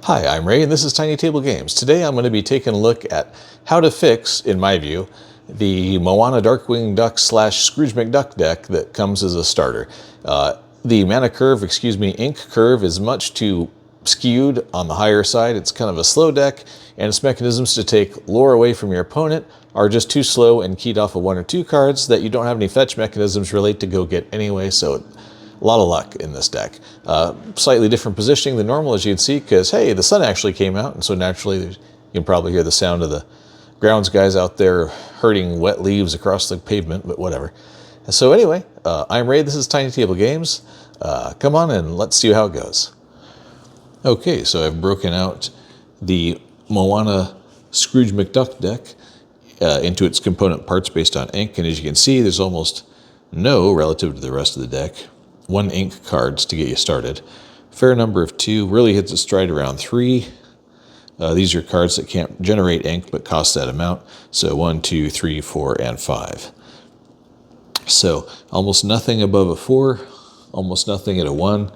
Hi, I'm Ray and this is TinyTableGames. Today I'm going to be taking a look at how to fix, in my view, the Moana Darkwing Duck / Scrooge McDuck deck that comes as a starter. The mana curve, ink curve is much too skewed on the higher side. It's kind of a slow deck, and its mechanisms to take lore away from your opponent are just too slow and keyed off of 1 or 2 cards that you don't have any fetch mechanisms really to go get anyway, so a lot of luck in this deck. Slightly different positioning than normal, as you'd see, because, hey, the sun actually came out, and so naturally you can probably hear the sound of the grounds guys out there herding wet leaves across the pavement, but whatever. So anyway, I'm Ray, this is TinyTableGames. Come on and let's see how it goes. Okay, so I've broken out the Moana Scrooge McDuck deck into its component parts based on ink, and as you can see, there's almost no, relative to the rest of the deck, 1 ink cards to get you started. Fair number of 2, really hits its stride around 3. These are cards that can't generate ink but cost that amount, so 1, 2, 3, 4, and 5. So almost nothing above a 4, almost nothing at a 1.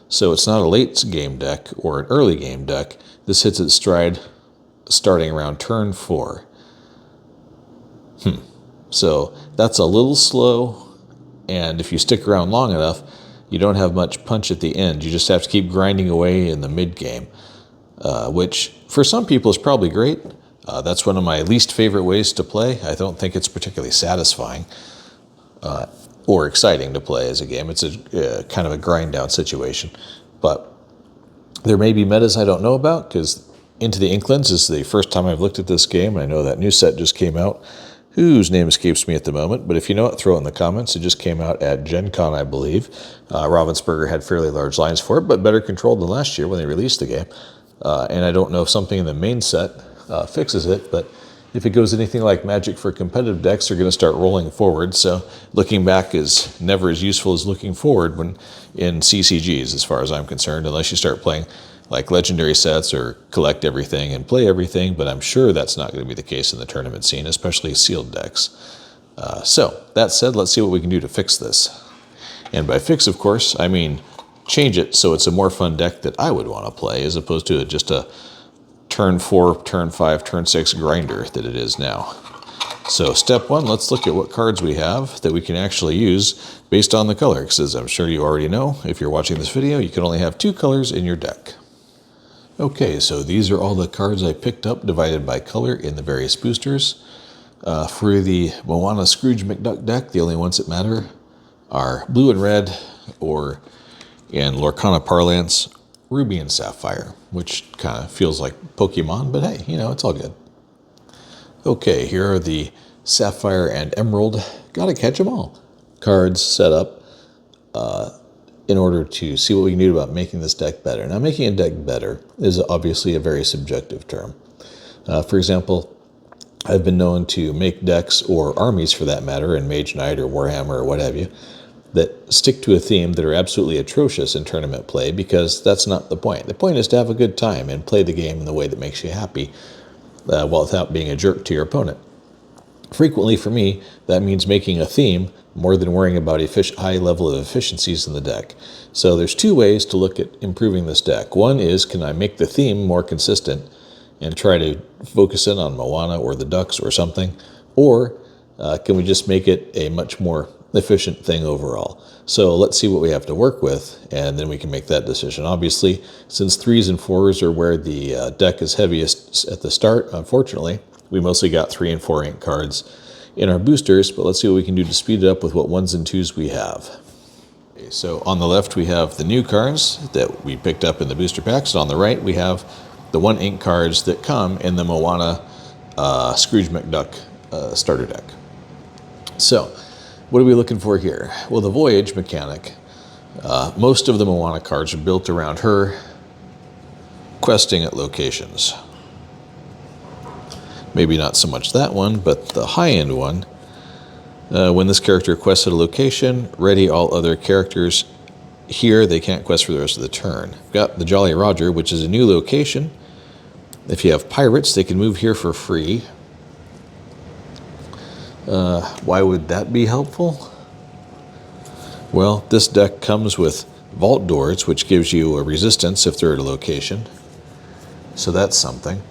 So it's not a late game deck or an early game deck. This hits its stride starting around turn 4. So that's a little slow, and if you stick around long enough, you don't have much punch at the end. You just have to keep grinding away in the mid-game, which for some people is probably great. That's one of my least favorite ways to play. I don't think it's particularly satisfying or exciting to play as a game. It's a kind of a grind-down situation. But there may be metas I don't know about, because Into the Inklands is the first time I've looked at this game. I know that new set just came out, whose name escapes me at the moment, but if you know it, throw it in the comments. It just came out at Gen Con, I believe. Ravensburger had fairly large lines for it, but better controlled than last year when they released the game. And I don't know if something in the main set fixes it, but if it goes anything like Magic for competitive decks, they're going to start rolling forward. So looking back is never as useful as looking forward when in CCGs, as far as I'm concerned, unless you start playing like legendary sets or collect everything and play everything, but I'm sure that's not going to be the case in the tournament scene, especially sealed decks. So that said, let's see what we can do to fix this. And by fix, of course, I mean change it so it's a more fun deck that I would want to play, as opposed to just a turn 4, turn 5, turn 6 grinder that it is now. So step 1, let's look at what cards we have that we can actually use based on the color, because as I'm sure you already know, if you're watching this video, you can only have 2 colors in your deck. Okay, so these are all the cards I picked up divided by color in the various boosters. For the Moana Scrooge McDuck deck, the only ones that matter are blue and red, or in Lorcana parlance, ruby and sapphire, which kind of feels like Pokemon, but hey, you know, it's all good. Okay, here are the sapphire and emerald, gotta catch them all, cards set up in order to see what we can do about making this deck better. Now, making a deck better is obviously a very subjective term. For example, I've been known to make decks, or armies for that matter, in Mage Knight or Warhammer or what have you, that stick to a theme that are absolutely atrocious in tournament play, because that's not the point. The point is to have a good time and play the game in the way that makes you happy, while without being a jerk to your opponent. Frequently for me, that means making a theme more than worrying about high level of efficiencies in the deck. So there's 2 ways to look at improving this deck. One is, can I make the theme more consistent and try to focus in on Moana or the ducks or something? Or can we just make it a much more efficient thing overall? So let's see what we have to work with, and then we can make that decision. Obviously, since 3s and 4s are where the deck is heaviest at the start, unfortunately, we mostly got 3 and 4 ink cards in our boosters, but let's see what we can do to speed it up with what 1s and 2s we have. Okay, so on the left, we have the new cards that we picked up in the booster packs, and on the right, we have the 1 ink cards that come in the Moana Scrooge McDuck starter deck. So what are we looking for here? Well, the Voyage mechanic, most of the Moana cards are built around her questing at locations. Maybe not so much that one, but the high-end one. When this character quests at a location, ready all other characters here. They can't quest for the rest of the turn. We've got the Jolly Roger, which is a new location. If you have pirates, they can move here for free. Why would that be helpful? Well, this deck comes with vault doors, which gives you a resistance if they're at a location. So that's something.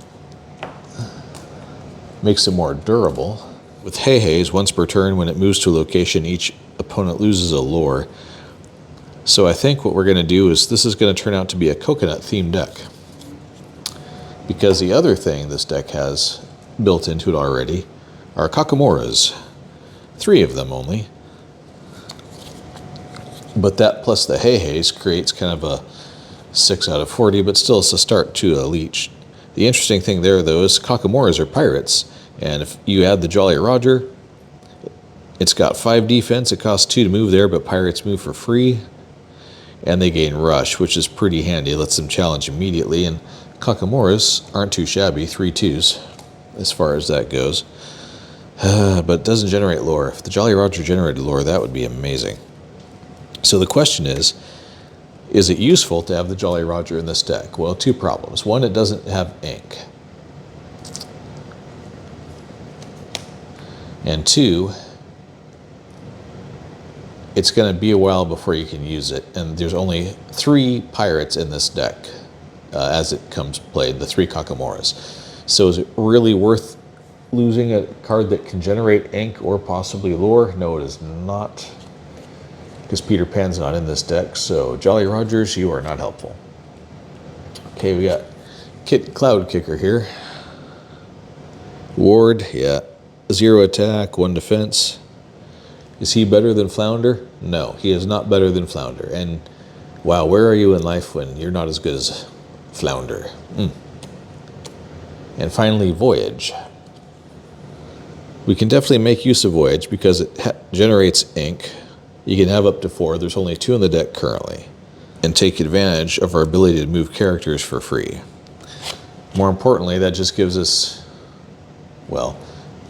Makes it more durable. With Hey-Heys, once per turn, when it moves to a location, each opponent loses a lore. So I think what we're going to do is this is going to turn out to be a coconut-themed deck. Because the other thing this deck has built into it already are Kakamuras. 3 of them only. But that plus the Hey-Heys creates kind of a 6 out of 40, but still it's a start to a leech. The interesting thing there, though, is Kakamuras are pirates. And if you add the Jolly Roger, it's got 5 defense. It costs 2 to move there, but pirates move for free. And they gain rush, which is pretty handy. It lets them challenge immediately. And Kakamuras aren't too shabby, 3/2s, as far as that goes. But it doesn't generate lore. If the Jolly Roger generated lore, that would be amazing. So the question is it useful to have the Jolly Roger in this deck? Well, 2 problems. One, it doesn't have ink. And 2, it's going to be a while before you can use it. And there's only 3 pirates in this deck as it comes played, the 3 Kakamuras. So is it really worth losing a card that can generate ink or possibly lore? No, it is not. Because Peter Pan's not in this deck. So Jolly Rogers, you are not helpful. Okay, we got Cloud Kicker here. Ward, yeah. 0 attack, 1 defense. Is he better than Flounder? No, he is not better than Flounder. And wow, where are you in life when you're not as good as Flounder? And finally, Voyage. We can definitely make use of Voyage because it generates ink. You can have up to 4. There's only 2 in the deck currently. And take advantage of our ability to move characters for free. More importantly, that just gives us, well,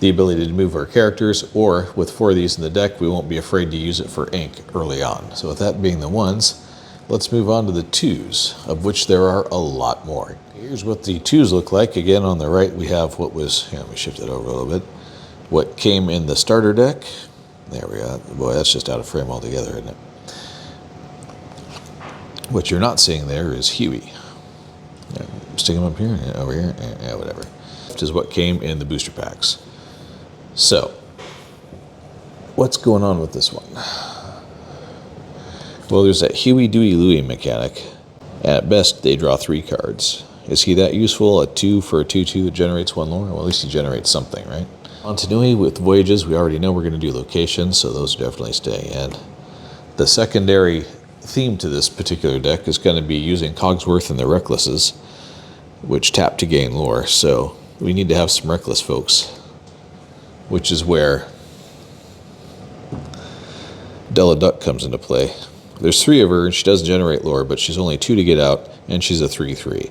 the ability to move our characters, or with 4 of these in the deck, we won't be afraid to use it for ink early on. So with that being the 1s, let's move on to the 2s, of which there are a lot more. Here's what the 2s look like. Again, on the right, we have what was, let me shift it over a little bit, what came in the starter deck. There we go. Boy, that's just out of frame altogether, isn't it? What you're not seeing there is Huey. Stick him up here, over here, whatever. Which is what came in the booster packs. So, what's going on with this one? Well, there's that Huey, Dewey, Louie mechanic. And at best, they draw 3 cards. Is he that useful? A 2 for a 2/2 that generates 1 lore? Well, at least he generates something, right? On Tanui with Voyages, we already know we're going to do locations, so those definitely stay in. The secondary theme to this particular deck is going to be using Cogsworth and the Recklesses, which tap to gain lore. So we need to have some Reckless folks, which is where Della Duck comes into play. There's 3 of her, and she doesn't generate lore, but she's only 2 to get out, and she's a 3/3.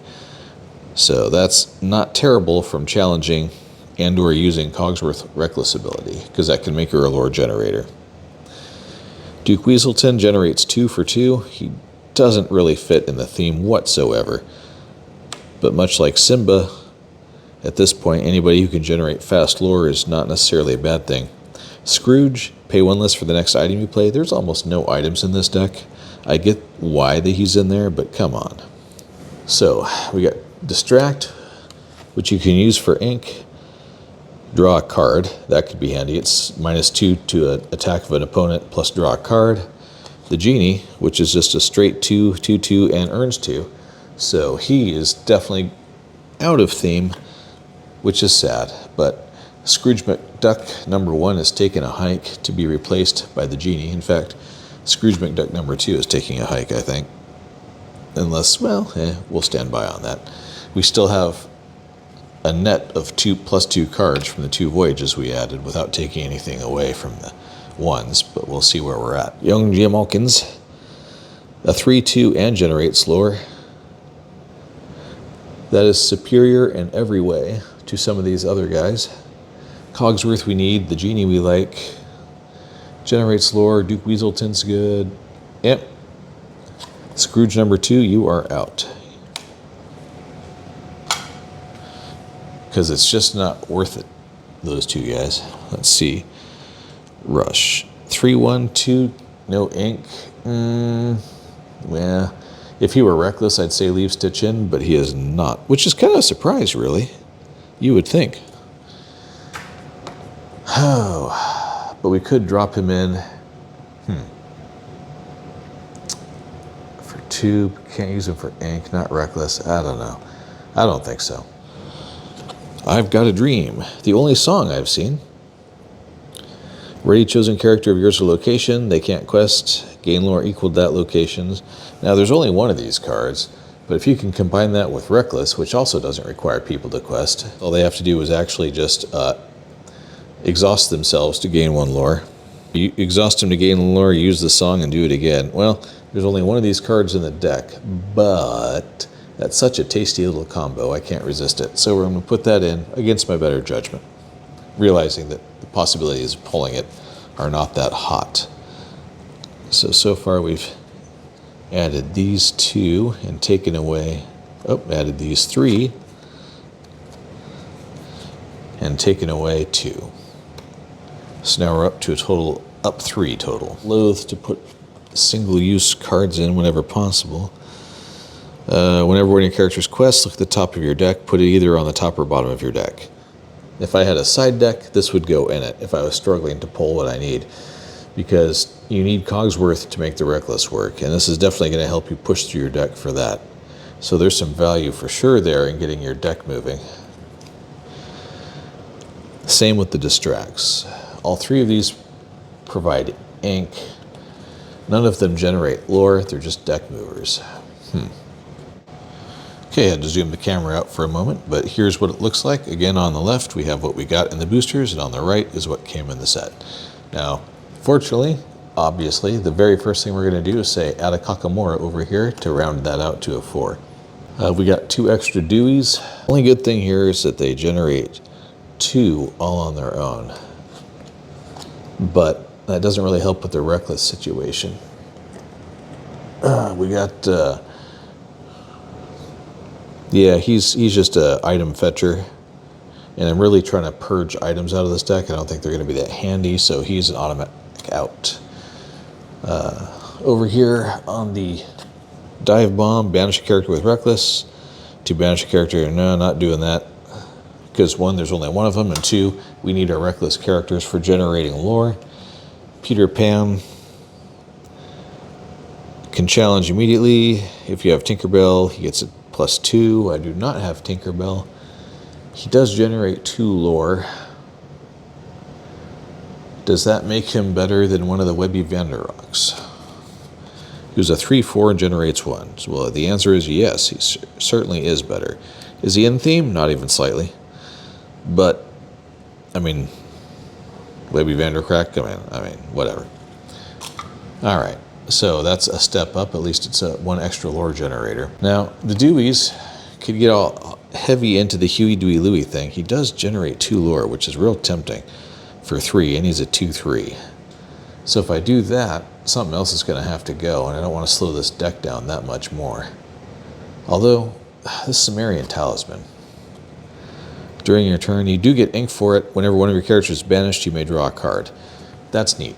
So that's not terrible from challenging and or using Cogsworth Reckless ability, because that can make her a lore generator. Duke Weaselton generates 2 for 2. He doesn't really fit in the theme whatsoever. But much like Simba, at this point, anybody who can generate fast lore is not necessarily a bad thing. Scrooge, pay 1 less for the next item you play. There's almost no items in this deck. I get why he's in there, but come on. So, we got Distract, which you can use for ink. Draw a card. That could be handy. It's -2 to an attack of an opponent, plus draw a card. The Genie, which is just a straight 2/2/2 and earns 2. So he is definitely out of theme, which is sad. But Scrooge McDuck #1 is taking a hike to be replaced by the Genie. In fact, Scrooge McDuck #2 is taking a hike, I think. Unless, well, we'll stand by on that. We still have a net of 2+2 cards from the 2 Voyages we added without taking anything away from the 1s, but we'll see where we're at. Young Jim Hawkins, a 3/2 and generates lore. That is superior in every way to some of these other guys. Cogsworth we need, the Genie we like. Generates lore, Duke Weaselton's good. Yep. Scrooge #2, you are out. Because it's just not worth it, those 2 guys. Let's see. Rush. 3/1/2, no ink. Yeah. If he were reckless, I'd say leave Stitch in, but he is not, which is kind of a surprise, really. You would think. Oh, but we could drop him in. For 2, can't use him for ink, not reckless. I don't know. I don't think so. I've Got a Dream, the only song I've seen. Ready chosen character of yours or location. They can't quest. Gain lore equal to that locations. Now, there's only one of these cards, but if you can combine that with Reckless, which also doesn't require people to quest, all they have to do is actually just exhaust themselves to gain 1 lore. You exhaust them to gain lore, use the song, and do it again. Well, there's only one of these cards in the deck, but that's such a tasty little combo, I can't resist it. So we're going to put that in against my better judgment, realizing that the possibilities of pulling it are not that hot. So far we've added these 2 and taken away, added these 3 and taken away 2. So now we're up to a total, up 3 total. Loath to put single-use cards in whenever possible. Whenever one of your character's quests, look at the top of your deck, put it either on the top or bottom of your deck. If I had a side deck, this would go in it if I was struggling to pull what I need, because you need Cogsworth to make the Reckless work, and this is definitely going to help you push through your deck for that. So there's some value for sure there in getting your deck moving. Same with the Distracts. All 3 of these provide ink. None of them generate lore, they're just deck movers. Okay, I had to zoom the camera out for a moment, but here's what it looks like. Again, on the left, we have what we got in the boosters, and on the right is what came in the set. Now, fortunately, obviously, the very first thing we're going to do is say add a Kakamora over here to round that out to a 4. We got 2 extra Deweys. Only good thing here is that they generate 2 all on their own, but that doesn't really help with the Reckless situation. We got... yeah, he's just an item fetcher, and I'm really trying to purge items out of this deck. I don't think they're going to be that handy, so he's an automatic out. Over here on the Dive Bomb, banish a character with Reckless. To banish a character, no, not doing that, because 1, there's only 1 of them, and 2, we need our Reckless characters for generating lore. Peter Pan can challenge immediately. If you have Tinkerbell, he gets a +2. I do not have Tinkerbell. He does generate 2 lore. Does that make him better than one of the Webby Vanderrocks? He was a 3/4 and generates 1. So, well, the answer is yes, he certainly is better. Is he in theme? Not even slightly. But, I mean, Webby Vandercrack, I mean, whatever. All right. So that's a step up. At least it's 1 extra lore generator. Now, the Deweys could get all heavy into the Huey, Dewey, Louie thing. He does generate 2 lore, which is real tempting for 3, and he's a 2/3. So if I do that, something else is going to have to go, and I don't want to slow this deck down that much more. Although, this Sumerian Talisman. During your turn, you do get ink for it. Whenever one of your characters is banished, you may draw a card. That's neat.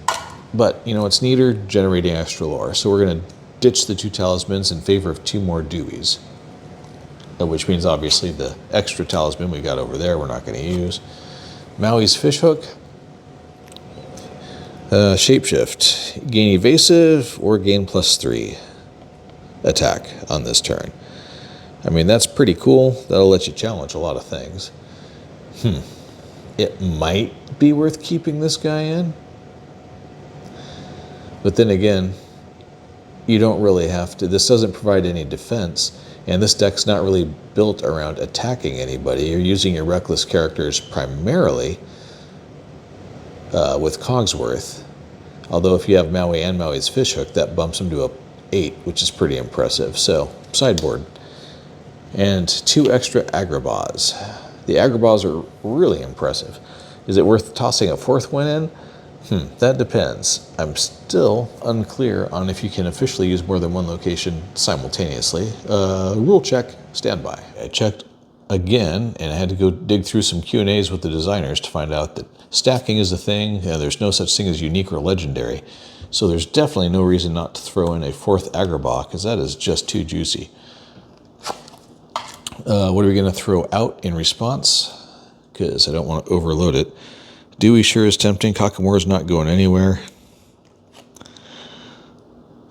But, you know, it's neater generating extra lore. So we're going to ditch the 2 talismans in favor of 2 more Deweys. Which means, obviously, the extra talisman we got over there we're not going to use. Maui's Fishhook. Shapeshift. Gain evasive or gain +3 attack on this turn. I mean, that's pretty cool. That'll let you challenge a lot of things. It might be worth keeping this guy in. But then again, you don't really have to. This doesn't provide any defense, and this deck's not really built around attacking anybody. You're using your Reckless characters primarily with Cogsworth. Although if you have Maui and Maui's Fishhook, that bumps him to a 8, which is pretty impressive. So, sideboard. And 2 extra Agrabahs. The Agrabahs are really impressive. Is it worth tossing a 4th one in? That depends. I'm still unclear on if you can officially use more than 1 location simultaneously. Rule check, standby. I checked again, and I had to go dig through some Q&As with the designers to find out that stacking is a thing, and there's no such thing as unique or legendary. So there's definitely no reason not to throw in a 4th Agrabah, because that is just too juicy. What are we going to throw out in response? Because I don't want to overload it. Dewey sure is tempting. Kakamura's not going anywhere.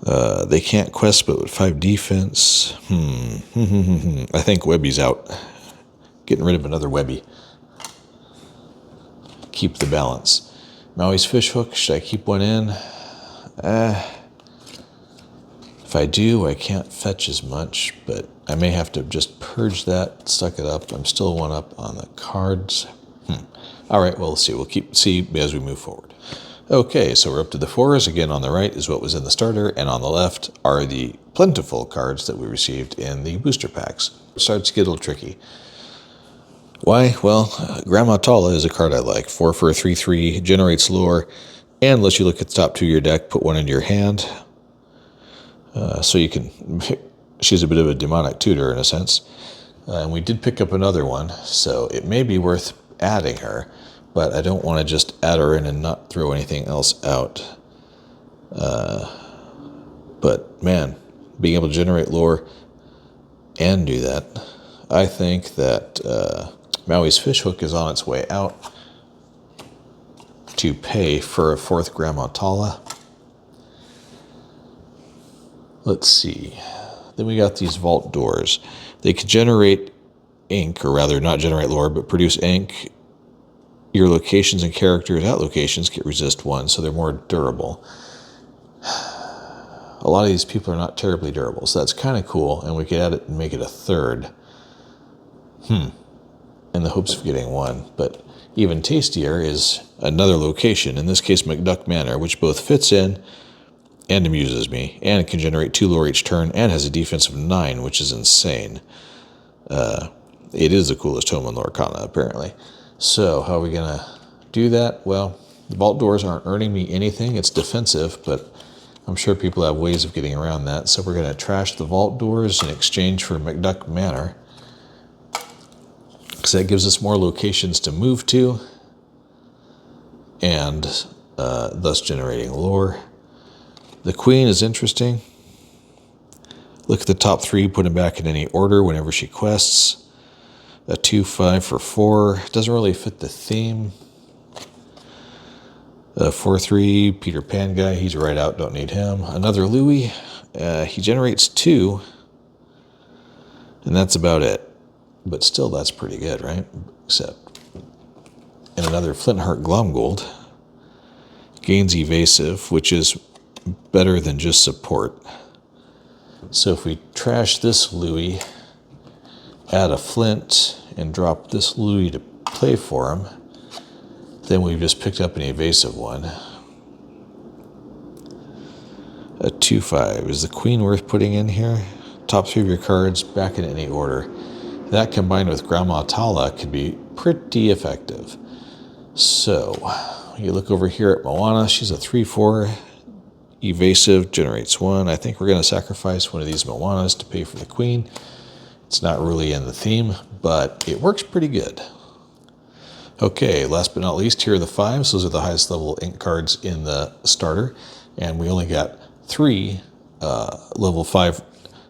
They can't quest, but with 5 defense. I think Webby's out. Getting rid of another Webby. Keep the balance. Maui's Fishhook, should I keep one in? If I do, I can't fetch as much, but I may have to just purge that, suck it up. I'm still 1 up on the cards. All right, well, let's see. We'll see as we move forward. Okay, so we're up to the 4s. Again, on the right is what was in the starter, and on the left are the plentiful cards that we received in the booster packs. It starts to get a little tricky. Why? Well, Grandma Tala is a card I like. 4 for a 3/3, generates lore, and lets you look at the top 2 of your deck, put 1 into your hand. So you can... She's a bit of a demonic tutor in a sense. And we did pick up another one, so it may be worth adding her, but I don't want to just add her in and not throw anything else out. But man, being able to generate lore and do that, I think that Maui's Fishhook is on its way out to pay for a 4th Grandma Tala. Let's see. Then we got these vault doors. They could generate ink, or rather not generate lore, but produce ink. Your locations and characters at locations get resist 1, so they're more durable. A lot of these people are not terribly durable, so that's kind of cool, and we could add it and make it a 3rd. In the hopes of getting 1, but even tastier is another location, in this case McDuck Manor, which both fits in and amuses me, and it can generate 2 lore each turn, and has a defense of 9, which is insane. It is the coolest home in Lorcana, apparently. So how are we going to do that? Well, the vault doors aren't earning me anything. It's defensive, but I'm sure people have ways of getting around that. So we're going to trash the vault doors in exchange for McDuck Manor, because that gives us more locations to move to, and thus generating lore. The Queen is interesting. Look at the top 3, put them back in any order whenever she quests. A 2/5 for 4. Doesn't really fit the theme. A 4/3 Peter Pan guy. He's right out. Don't need him. Another Louis. He generates 2. And that's about it. But still, that's pretty good, right? Except... And another Flintheart Glomgold. Gains evasive, which is better than just support. So if we trash this Louis, add a Flint, and drop this Louis to play for him, then we've just picked up an evasive one. A 2/5. Is the Queen worth putting in here? Top 3 of your cards, back in any order. That combined with Grandma Tala could be pretty effective. So, you look over here at Moana. She's a 3/4. Evasive, generates 1. I think we're going to sacrifice one of these Moanas to pay for the Queen. It's not really in the theme, but it works pretty good. Okay, last but not least, here are the 5s. Those are the highest level ink cards in the starter. And we only got 3 level 5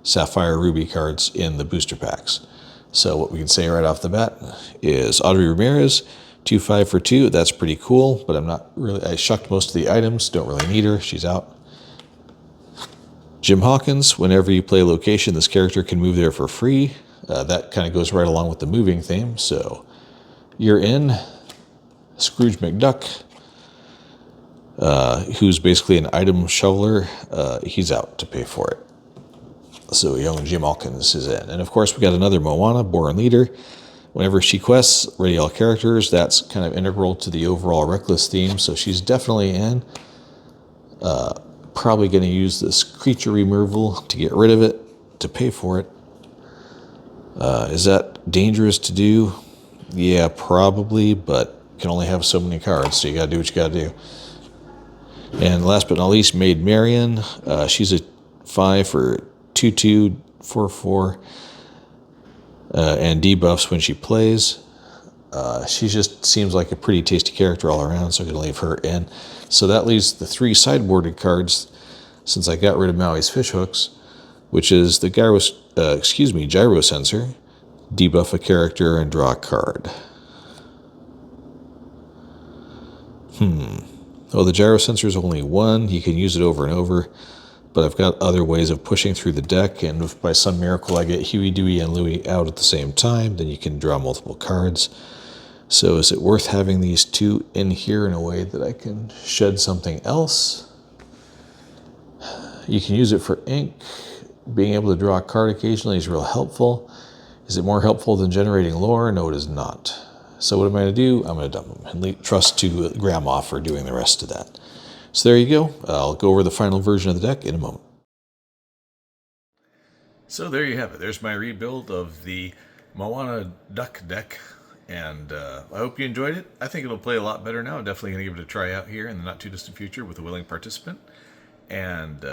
Sapphire Ruby cards in the booster packs. So what we can say right off the bat is Audrey Ramirez, 2/5 for 2. That's pretty cool, but I shucked most of the items. Don't really need her. She's out. Jim Hawkins, whenever you play a location, this character can move there for free. That kind of goes right along with the moving theme. So you're in. Scrooge McDuck, who's basically an item shoveler, he's out to pay for it. So young Jim Hawkins is in. And of course, we got another Moana, Born Leader. Whenever she quests, ready all characters. That's kind of integral to the overall Reckless theme. So she's definitely in. Probably going to use this creature removal to get rid of it, to pay for it. Is that dangerous to do? Yeah, probably, but you can only have so many cards, so you got to do what you got to do. And last but not least, Maid Marian. She's a 5 for 2/2, 4/4, and debuffs when she plays. She just seems like a pretty tasty character all around, so I'm going to leave her in. So that leaves the 3 sideboarded cards, since I got rid of Maui's fishhooks, which is the gyro sensor, debuff a character, and draw a card. Oh, the gyro sensor is only 1. You can use it over and over, but I've got other ways of pushing through the deck, and if by some miracle I get Huey, Dewey, and Louie out at the same time, then you can draw multiple cards. So is it worth having these 2 in here in a way that I can shed something else? You can use it for ink. Being able to draw a card occasionally is real helpful. Is it more helpful than generating lore? No, it is not. So what am I going to do? I'm going to dump them and trust to Grandma for doing the rest of that. So there you go. I'll go over the final version of the deck in a moment. So there you have it. There's my rebuild of the Moana Duck deck. And I hope you enjoyed it. I think it'll play a lot better now. I'm definitely going to give it a try out here in the not too distant future with a willing participant. And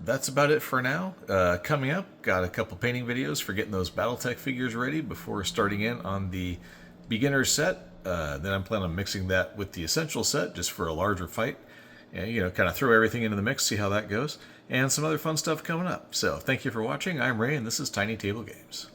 that's about it for now. Coming up, got a couple painting videos for getting those Battletech figures ready before starting in on the beginner set. Then I'm planning on mixing that with the essential set just for a larger fight. And, you know, kind of throw everything into the mix, see how that goes. And some other fun stuff coming up. So thank you for watching. I'm Ray, and this is Tiny Table Games.